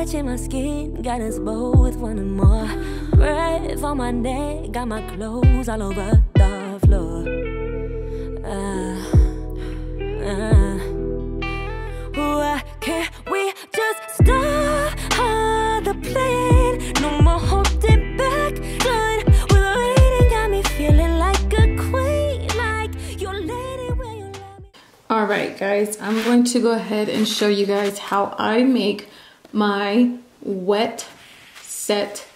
Watching my skin, got us both wanting more. Breath on my neck, got my clothes all over the floor. Why can't we just start the plan? No more holding back. Done with waiting, got me feeling like a queen, like your lady where you love me. All right, guys, I'm going to go ahead and show you guys how I make my wet set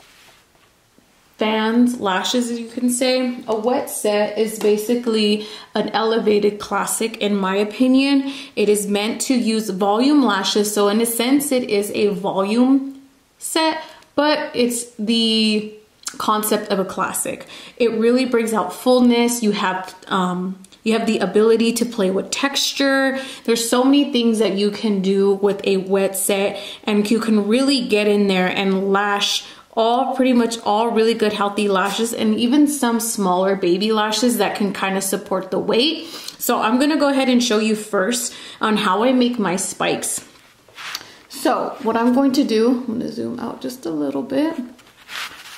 fans, lashes, as you can say. A wet set is basically an elevated classic in my opinion. It is meant to use volume lashes, so in a sense it is a volume set, but it's the concept of a classic. It really brings out fullness. You have the ability to play with texture. There's so many things that you can do with a wet set, and you can really get in there and lash pretty much all really good healthy lashes, and even some smaller baby lashes that can kind of support the weight. So I'm gonna go ahead and show you first on how I make my spikes. So what I'm going to do, I'm gonna zoom out just a little bit.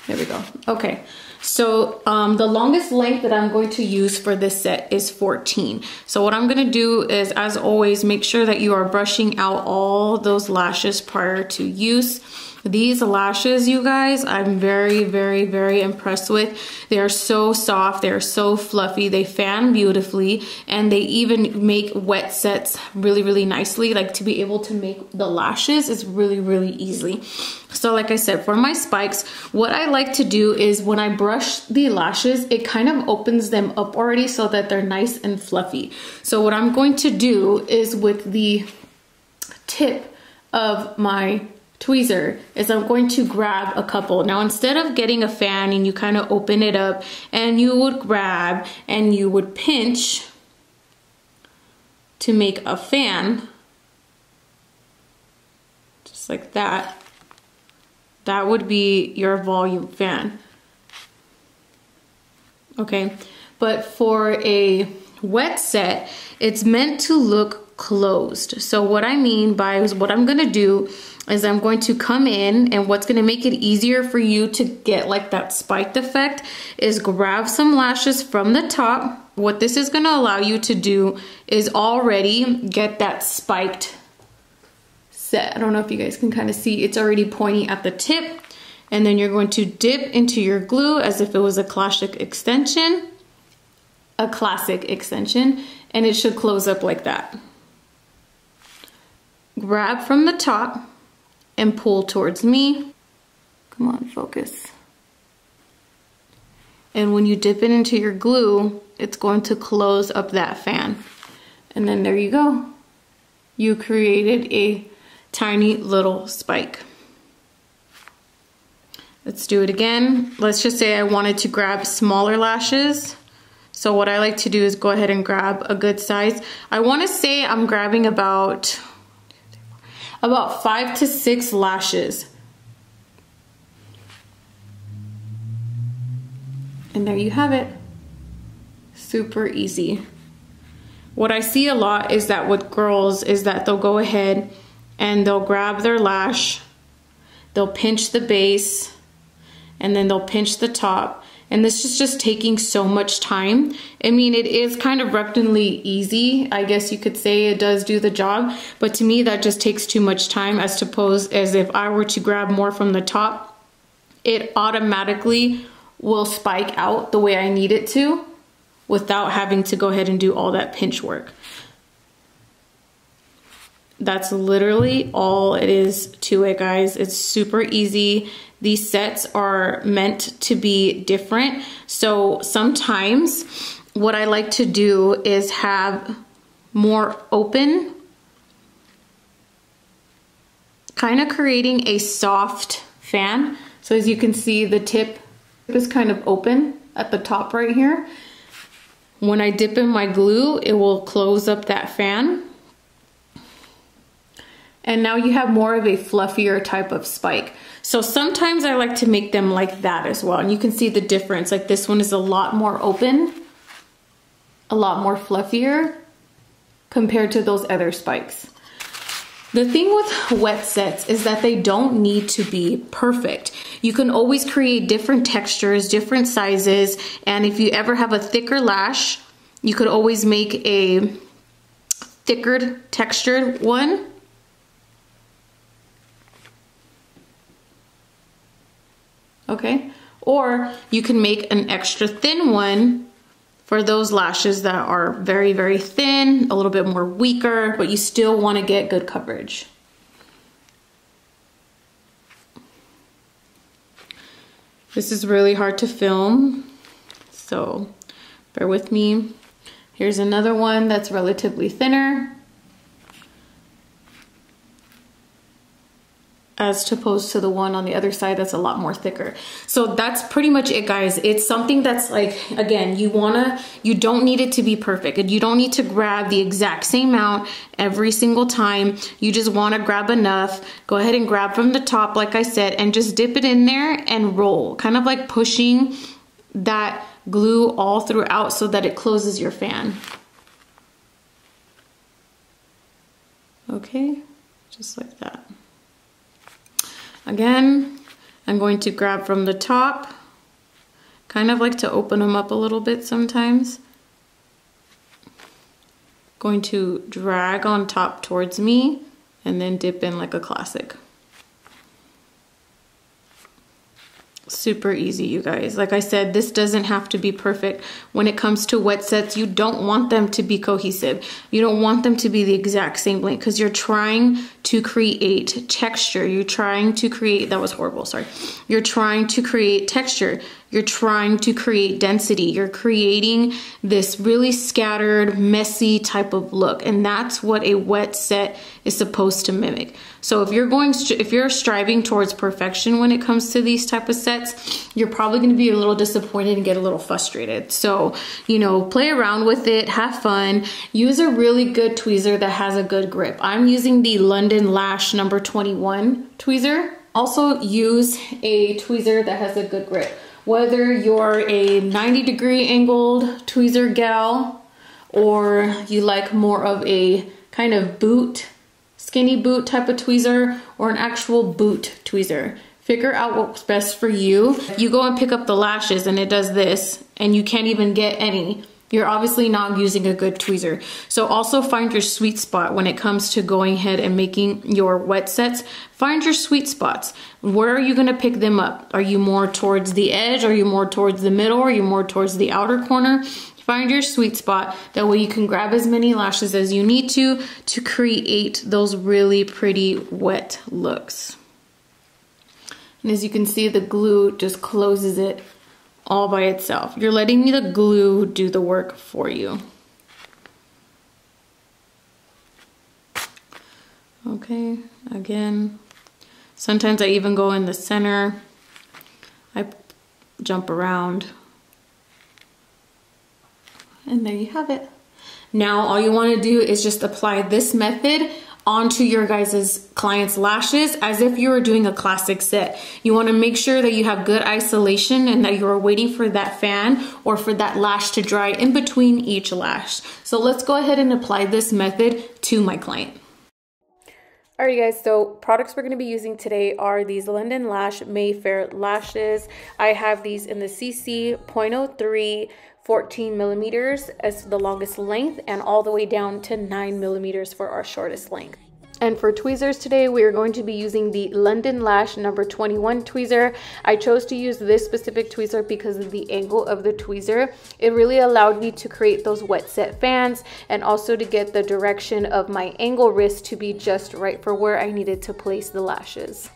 There we go. Okay, so the longest length that I'm going to use for this set is 14. So what I'm gonna do is, as always, make sure that you are brushing out all those lashes prior to use. These lashes, you guys, I'm very, very, very impressed with. They are so soft, they are so fluffy, they fan beautifully, and they even make wet sets really, really nicely. Like, to be able to make the lashes is really, really easy. So like I said, for my spikes, what I like to do is when I brush the lashes, it kind of opens them up already so that they're nice and fluffy. So what I'm going to do is, with the tip of my tweezer, is I'm going to grab a couple. Now, instead of getting a fan and you kind of open it up and you would grab and you would pinch to make a fan, just like that, that would be your volume fan. Okay, but for a wet set, it's meant to look closed. So what I mean by is, what I'm gonna do is I'm going to come in, and what's gonna make it easier for you to get like that spiked effect is grab some lashes from the top. What this is gonna allow you to do is already get that spiked set. I don't know if you guys can kind of see, it's already pointing at the tip, and then you're going to dip into your glue as if it was a classic extension, and it should close up like that. Grab from the top and pull towards me. Come on, focus. And when you dip it into your glue, it's going to close up that fan. And then there you go. You created a tiny little spike. Let's do it again. Let's just say I wanted to grab smaller lashes. So what I like to do is go ahead and grab a good size. I want to say I'm grabbing about 5 to 6 lashes. And there you have it. Super easy. What I see a lot is that with girls is that they'll go ahead and they'll grab their lash, they'll pinch the base, and then they'll pinch the top. And this is just taking so much time. I mean, it is kind of reluctantly easy. I guess you could say it does do the job, but to me that just takes too much time, as if I were to grab more from the top, it automatically will spike out the way I need it to without having to go ahead and do all that pinch work. That's literally all it is to it, guys. It's super easy. These sets are meant to be different. So sometimes what I like to do is have more open, kind of creating a soft fan. So as you can see, the tip is kind of open at the top right here. When I dip in my glue, it will close up that fan. And now you have more of a fluffier type of spike. So sometimes I like to make them like that as well. And you can see the difference. Like, this one is a lot more open, a lot more fluffier compared to those other spikes. The thing with wet sets is that they don't need to be perfect. You can always create different textures, different sizes, and if you ever have a thicker lash, you could always make a thicker textured one. Okay, or you can make an extra thin one for those lashes that are very, very thin, a little bit more weaker, but you still want to get good coverage. This is really hard to film, so bear with me. Here's another one that's relatively thinner, as opposed to the one on the other side that's a lot more thicker. So that's pretty much it, guys. It's something that's like, again, you don't need it to be perfect. You don't need to grab the exact same amount every single time. You just want to grab enough. Go ahead and grab from the top, like I said, and just dip it in there and roll, kind of like pushing that glue all throughout so that it closes your fan. Okay, just like that. Again, I'm going to grab from the top, kind of like to open them up a little bit sometimes. Going to drag on top towards me and then dip in like a classic. Super easy, you guys. Like I said, this doesn't have to be perfect. When it comes to wet sets, you don't want them to be cohesive. You don't want them to be the exact same length because you're trying to create texture. You're trying to create, that was horrible, sorry. You're trying to create texture. You're trying to create density. You're creating this really scattered, messy type of look. And that's what a wet set is supposed to mimic. So if you're striving towards perfection when it comes to these type of sets, you're probably going to be a little disappointed and get a little frustrated. So, you know, play around with it, have fun, use a really good tweezer that has a good grip. I'm using the London Lash number 21 tweezer. Also use a tweezer that has a good grip. Whether you're a 90-degree angled tweezer gal or you like more of a kind of boot, skinny boot type of tweezer, or an actual boot tweezer. Figure out what's best for you. If you go and pick up the lashes and it does this and you can't even get any, you're obviously not using a good tweezer. So also find your sweet spot when it comes to going ahead and making your wet sets. Find your sweet spots. Where are you gonna pick them up? Are you more towards the edge? Are you more towards the middle? Are you more towards the outer corner? Find your sweet spot. That way you can grab as many lashes as you need to create those really pretty wet looks. And as you can see, the glue just closes it all by itself. You're letting the glue do the work for you. Okay, again, sometimes I even go in the center. I jump around. And there you have it. Now all you want to do is just apply this method onto your guys' clients' lashes as if you were doing a classic set. You want to make sure that you have good isolation and that you're waiting for that fan or for that lash to dry in between each lash. So let's go ahead and apply this method to my client. Alright guys, so products we're going to be using today are these London Lash Mayfair lashes. I have these in the CC 0.03 14 millimeters as the longest length and all the way down to 9 millimeters for our shortest length. And for tweezers today, we are going to be using the London Lash number 21 tweezer. I chose to use this specific tweezer because of the angle of the tweezer. It really allowed me to create those wet set fans and also to get the direction of my angle wrist to be just right for where I needed to place the lashes.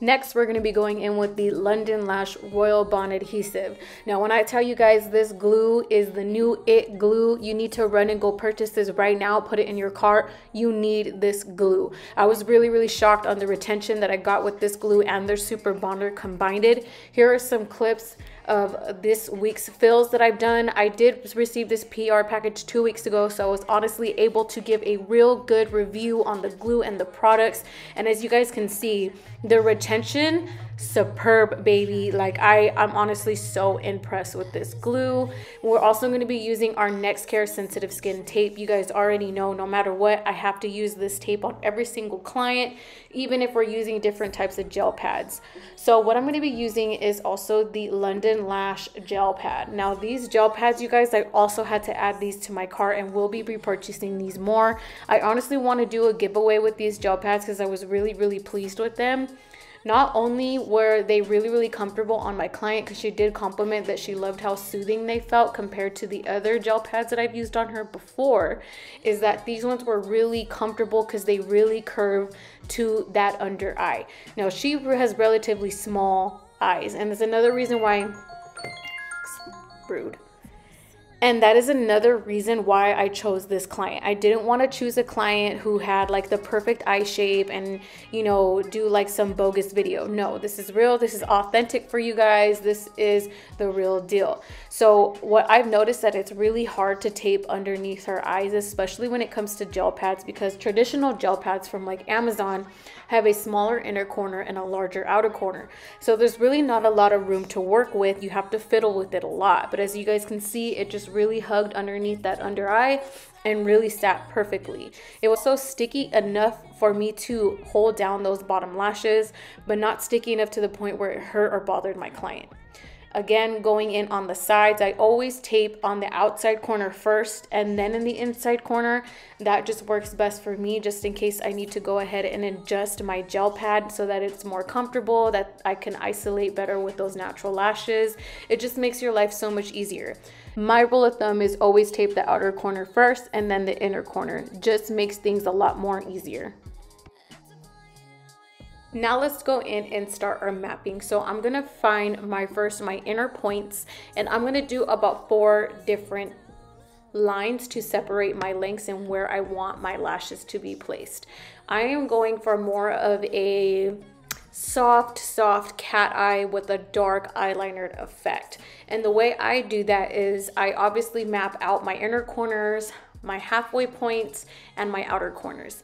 Next, we're going to be going in with the London Lash Royal Bond Adhesive. Now, when I tell you guys this glue is the new it glue, you need to run and go purchase this right now, put it in your cart. You need this glue. I was really shocked on the retention that I got with this glue and their Super Bonder combined. Here are some clips of this week's fills that I've done. I did receive this PR package 2 weeks ago, so I was honestly able to give a real good review on the glue and the products. And as you guys can see, the retention superb, baby. Like I'm honestly so impressed with this glue. We're also going to be using our Next Care Sensitive Skin tape. You guys already know, no matter what, I have to use this tape on every single client, even if we're using different types of gel pads. So what I'm going to be using is also the London Lash gel pad. Now these gel pads, you guys, I also had to add these to my cart and will be repurchasing these more. I honestly want to do a giveaway with these gel pads because I was really pleased with them. Not only were they really comfortable on my client, because she did compliment that she loved how soothing they felt compared to the other gel pads that I've used on her before, is that these ones were really comfortable because they really curve to that under eye. Now she has relatively small eyes, and there's another reason why, rude. And that is another reason why I chose this client. I didn't want to choose a client who had like the perfect eye shape and, you know, do like some bogus video. No, this is real. This is authentic for you guys. This is the real deal. So what I've noticed that it's really hard to tape underneath her eyes, especially when it comes to gel pads, because traditional gel pads from like Amazon have a smaller inner corner and a larger outer corner. So there's really not a lot of room to work with. You have to fiddle with it a lot. But as you guys can see, it just really hugged underneath that under eye and really sat perfectly. It was so sticky enough for me to hold down those bottom lashes, but not sticky enough to the point where it hurt or bothered my client. Again, going in on the sides, I always tape on the outside corner first and then in the inside corner. That just works best for me, just in case I need to go ahead and adjust my gel pad so that it's more comfortable, that I can isolate better with those natural lashes. It just makes your life so much easier. My rule of thumb is always tape the outer corner first and then the inner corner. Just makes things a lot more easier. Now let's go in and start our mapping. So I'm gonna find my inner points, and I'm gonna do about 4 different lines to separate my lengths and where I want my lashes to be placed. I am going for more of a soft cat eye with a dark eyeliner effect. And the way I do that is I obviously map out my inner corners, my halfway points, and my outer corners.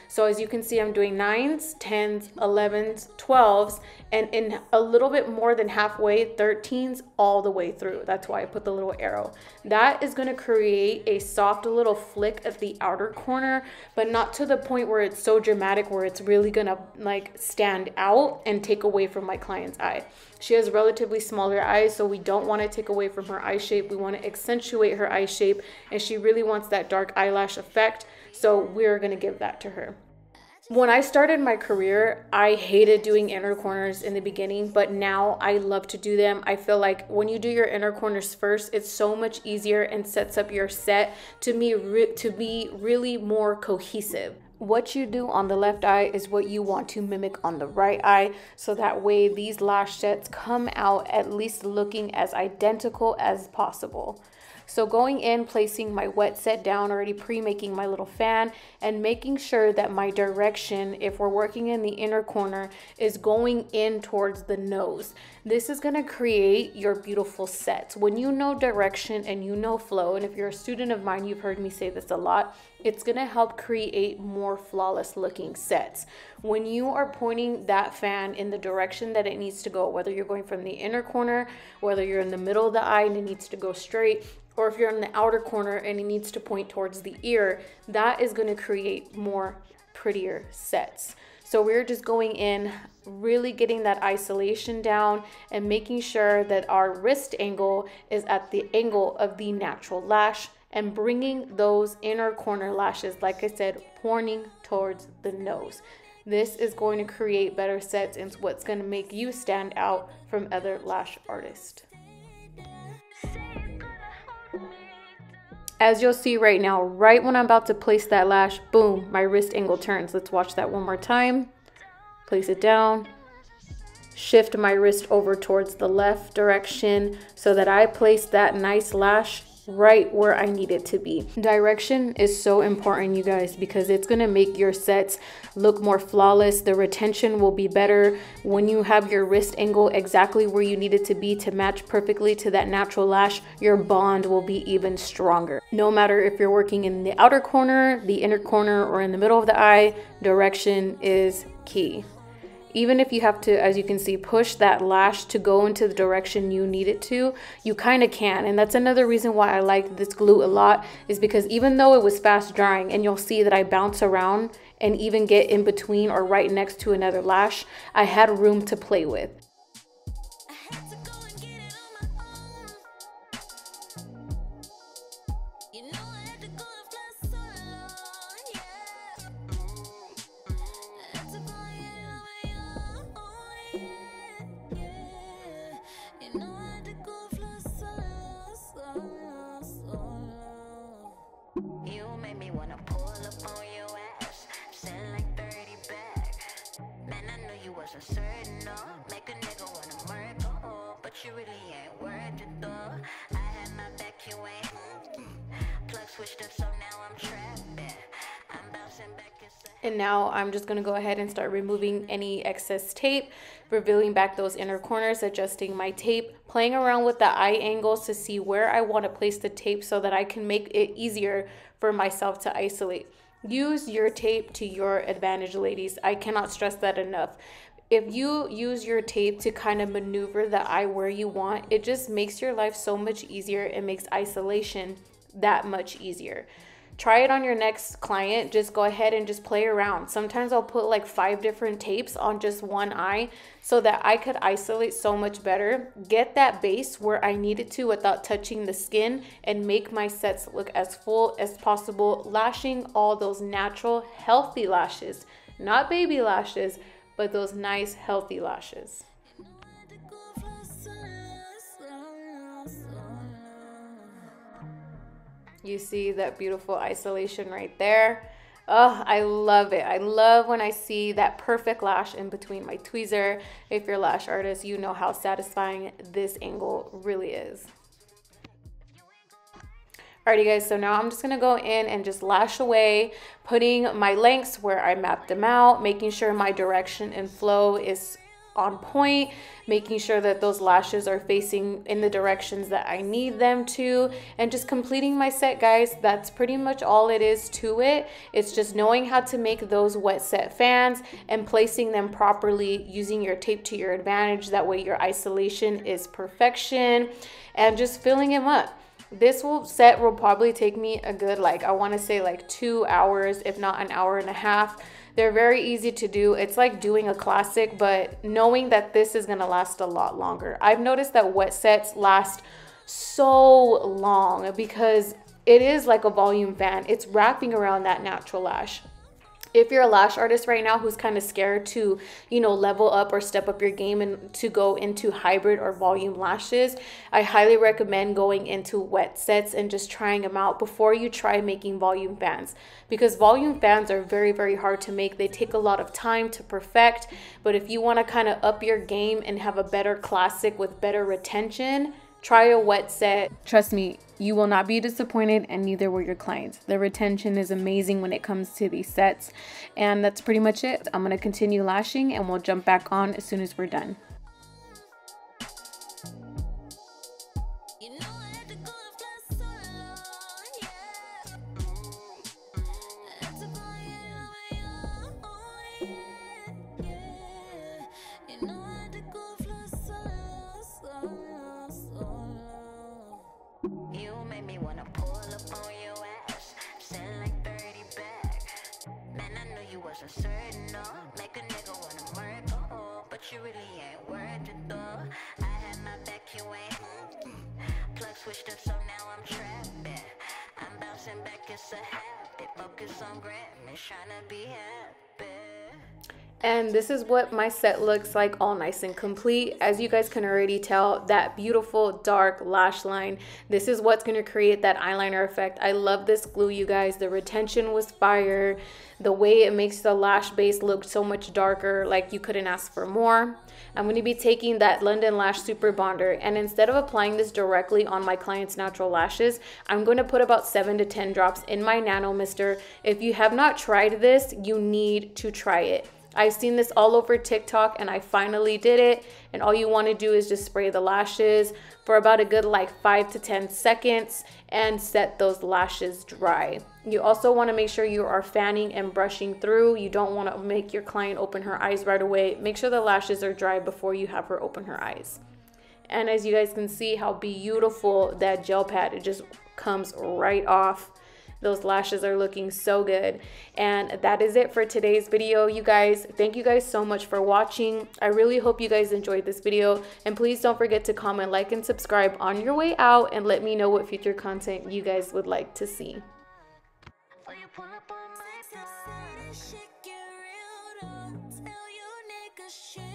So as you can see, I'm doing 9s, 10s, 11s, 12s, and in a little bit more than halfway, 13s all the way through. That's why I put the little arrow. That is gonna create a soft little flick at the outer corner, but not to the point where it's so dramatic where it's really gonna like stand out and take away from my client's eye. She has relatively smaller eyes, so we don't want to take away from her eye shape. We want to accentuate her eye shape, and she really wants that dark eyelash effect, so we're going to give that to her. When I started my career, I hated doing inner corners in the beginning, but now I love to do them. I feel like when you do your inner corners first, it's so much easier and sets up your set to be really more cohesive. What you do on the left eye is what you want to mimic on the right eye, so that way these lash sets come out at least looking as identical as possible. So going in, placing my wet set down, already pre-making my little fan, and making sure that my direction, if we're working in the inner corner, is going in towards the nose. This is going to create your beautiful sets. When you know direction and you know flow, and if you're a student of mine, you've heard me say this a lot, it's going to help create more flawless looking sets. When you are pointing that fan in the direction that it needs to go, whether you're going from the inner corner, whether you're in the middle of the eye and it needs to go straight, or if you're in the outer corner and it needs to point towards the ear, that is going to create more prettier sets. So we're just going in, really getting that isolation down and making sure that our wrist angle is at the angle of the natural lash, and bringing those inner corner lashes, like I said, pointing towards the nose. This is going to create better sets, and it's what's going to make you stand out from other lash artists. As you'll see right now, right when I'm about to place that lash, boom, my wrist angle turns. Let's watch that one more time. Place it down. Shift my wrist over towards the left direction so that I place that nice lash right where I need it to be. Direction is so important, you guys, because it's gonna make your sets look more flawless. The retention will be better when you have your wrist angle exactly where you need it to be to match perfectly to that natural lash. Your bond will be even stronger. No matter if you're working in the outer corner, the inner corner, or in the middle of the eye, direction is key. Even if you have to, as you can see, push that lash to go into the direction you need it to, you kind of can. And that's another reason why I like this glue a lot, is because even though it was fast drying, and you'll see that I bounce around and even get in between or right next to another lash, I had room to play with. And now I'm just going to go ahead and start removing any excess tape, revealing back those inner corners, adjusting my tape, playing around with the eye angles to see where I want to place the tape so that I can make it easier for myself to isolate. Use your tape to your advantage, ladies. I cannot stress that enough. If you use your tape to kind of maneuver the eye where you want, it just makes your life so much easier. It makes isolation that much easier. Try it on your next client. Just go ahead and just play around. Sometimes I'll put like 5 different tapes on just one eye so that I could isolate so much better, get that base where I need it to without touching the skin, and make my sets look as full as possible, lashing all those natural, healthy lashes, not baby lashes, but those nice, healthy lashes. You see that beautiful isolation right there. Oh, I love it. I love when I see that perfect lash in between my tweezer. If you're a lash artist, you know how satisfying this angle really is. Alrighty guys, so now I'm just gonna go in and just lash away, putting my lengths where I mapped them out, making sure my direction and flow is on point, making sure that those lashes are facing in the directions that I need them to, and just completing my set, guys. That's pretty much all it is to it. It's just knowing how to make those wet set fans and placing them properly, using your tape to your advantage. That way your isolation is perfection, and just filling them up. This set will probably take me a good, I want to say 2 hours, if not an hour and a half. They're very easy to do. It's like doing a classic, but knowing that this is gonna last a lot longer. I've noticed that wet sets last so long because it is like a volume fan. It's wrapping around that natural lash. If you're a lash artist right now who's kind of scared to, level up or step up your game and to go into hybrid or volume lashes, I highly recommend going into wet sets and just trying them out before you try making volume fans. Because volume fans are very, very hard to make. They take a lot of time to perfect. But if you want to kind of up your game and have a better classic with better retention, try a wet set. Trust me, you will not be disappointed, and neither will your clients. The retention is amazing when it comes to these sets. And that's pretty much it. I'm going to continue lashing and we'll jump back on as soon as we're done. Switched up, so now I'm trapping. I'm bouncing back, it's a habit. Focus on greatness, trying to be happy. And this is what my set looks like, all nice and complete. As you guys can already tell, that beautiful dark lash line, this is what's going to create that eyeliner effect. I love this glue, you guys. The retention was fire. The way it makes the lash base look so much darker, like you couldn't ask for more. I'm going to be taking that London Lash Super Bonder, and instead of applying this directly on my client's natural lashes, I'm going to put about 7 to 10 drops in my Nano Mister. If you have not tried this, you need to try it. I've seen this all over TikTok and I finally did it. And all you want to do is just spray the lashes for about a good like 5 to 10 seconds and set those lashes dry. You also want to make sure you are fanning and brushing through. You don't want to make your client open her eyes right away. Make sure the lashes are dry before you have her open her eyes. And as you guys can see how beautiful that gel pad, it just comes right off. Those lashes are looking so good. And that is it for today's video, you guys. Thank you guys so much for watching. I really hope you guys enjoyed this video. And please don't forget to comment, like, and subscribe on your way out. And let me know what future content you guys would like to see. Shit get real, though. Tell you niggas shit.